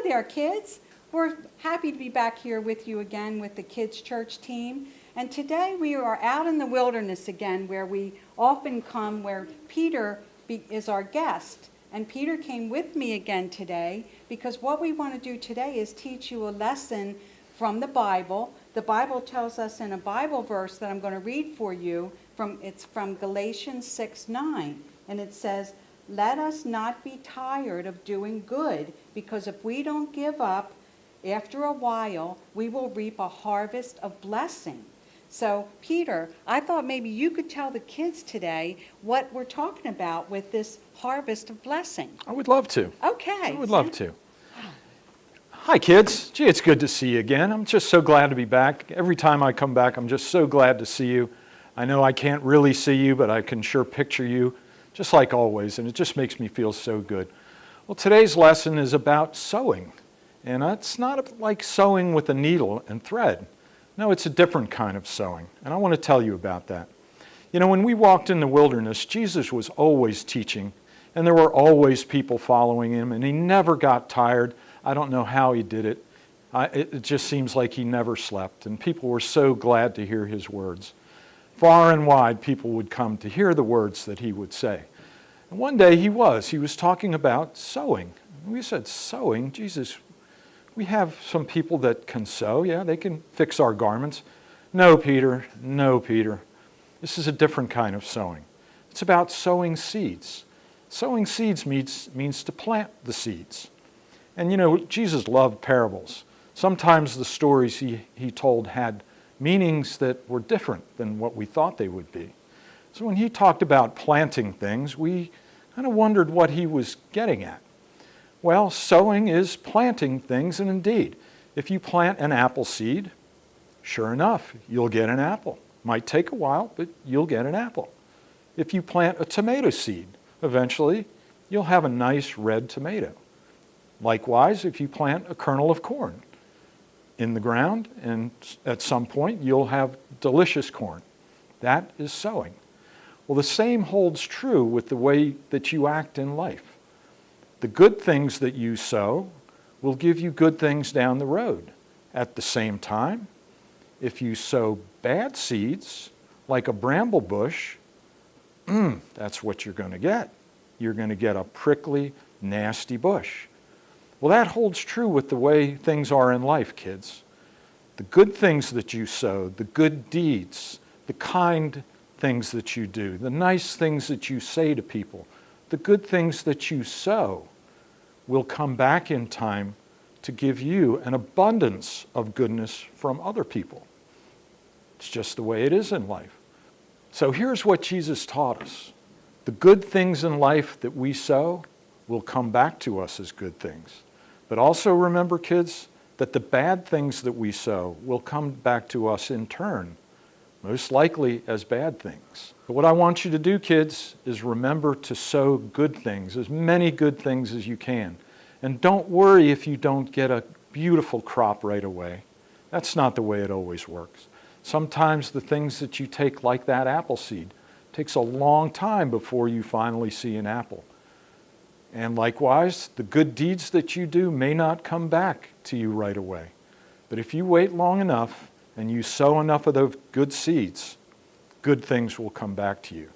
there, kids. We're happy to be back here with you again with the kids' church team. And today we are out in the wilderness again, where we often come, where Peter is our guest. And Peter came with me again today, because what we want to do today is teach you a lesson from the Bible. The Bible tells us in a Bible verse that I'm going to read for you, it's from Galatians 6:9. And it says, "Let us not be tired of doing good, because if we don't give up, after a while, we will reap a harvest of blessing." So, Peter, I thought maybe you could tell the kids today what we're talking about with this harvest of blessing. I would love to. Okay. I would love to. Hi, kids. Gee, it's good to see you again. I'm just so glad to be back. Every time I come back, I'm just so glad to see you. I know I can't really see you, but I can sure picture you, just like always, and it just makes me feel so good. Well, today's lesson is about sowing. And it's not like sewing with a needle and thread. No, it's a different kind of sewing. And I want to tell you about that. You know, when we walked in the wilderness, Jesus was always teaching. And there were always people following him. And he never got tired. I don't know how he did it. It just seems like he never slept. And people were so glad to hear his words. Far and wide, people would come to hear the words that he would say. And one day he was talking about sewing. We said, sewing? Jesus, we have some people that can sew. Yeah, they can fix our garments. No, Peter. This is a different kind of sowing. It's about sowing seeds. Sowing seeds means to plant the seeds. And you know, Jesus loved parables. Sometimes the stories he told had meanings that were different than what we thought they would be. So when he talked about planting things, we kind of wondered what he was getting at. Well, sowing is planting things, and indeed, if you plant an apple seed, sure enough, you'll get an apple. Might take a while, but you'll get an apple. If you plant a tomato seed, eventually, you'll have a nice red tomato. Likewise, if you plant a kernel of corn in the ground, and at some point, you'll have delicious corn. That is sowing. Well, the same holds true with the way that you act in life. The good things that you sow will give you good things down the road. At the same time, if you sow bad seeds, like a bramble bush, that's what you're going to get. You're going to get a prickly, nasty bush. Well, that holds true with the way things are in life, kids. The good things that you sow, the good deeds, the kind things that you do, the nice things that you say to people, the good things that you sow will come back in time to give you an abundance of goodness from other people. It's just the way it is in life. So here's what Jesus taught us. The good things in life that we sow will come back to us as good things. But also remember, kids, that the bad things that we sow will come back to us in turn, most likely as bad things. But what I want you to do, kids, is remember to sow good things, as many good things as you can. And don't worry if you don't get a beautiful crop right away. That's not the way it always works. Sometimes the things that you take, like that apple seed, takes a long time before you finally see an apple. And likewise, the good deeds that you do may not come back to you right away. But if you wait long enough and you sow enough of those good seeds, good things will come back to you.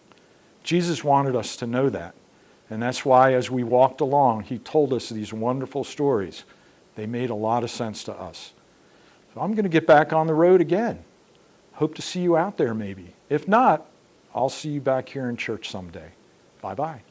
Jesus wanted us to know that. And that's why as we walked along, he told us these wonderful stories. They made a lot of sense to us. So I'm going to get back on the road again. Hope to see you out there maybe. If not, I'll see you back here in church someday. Bye-bye.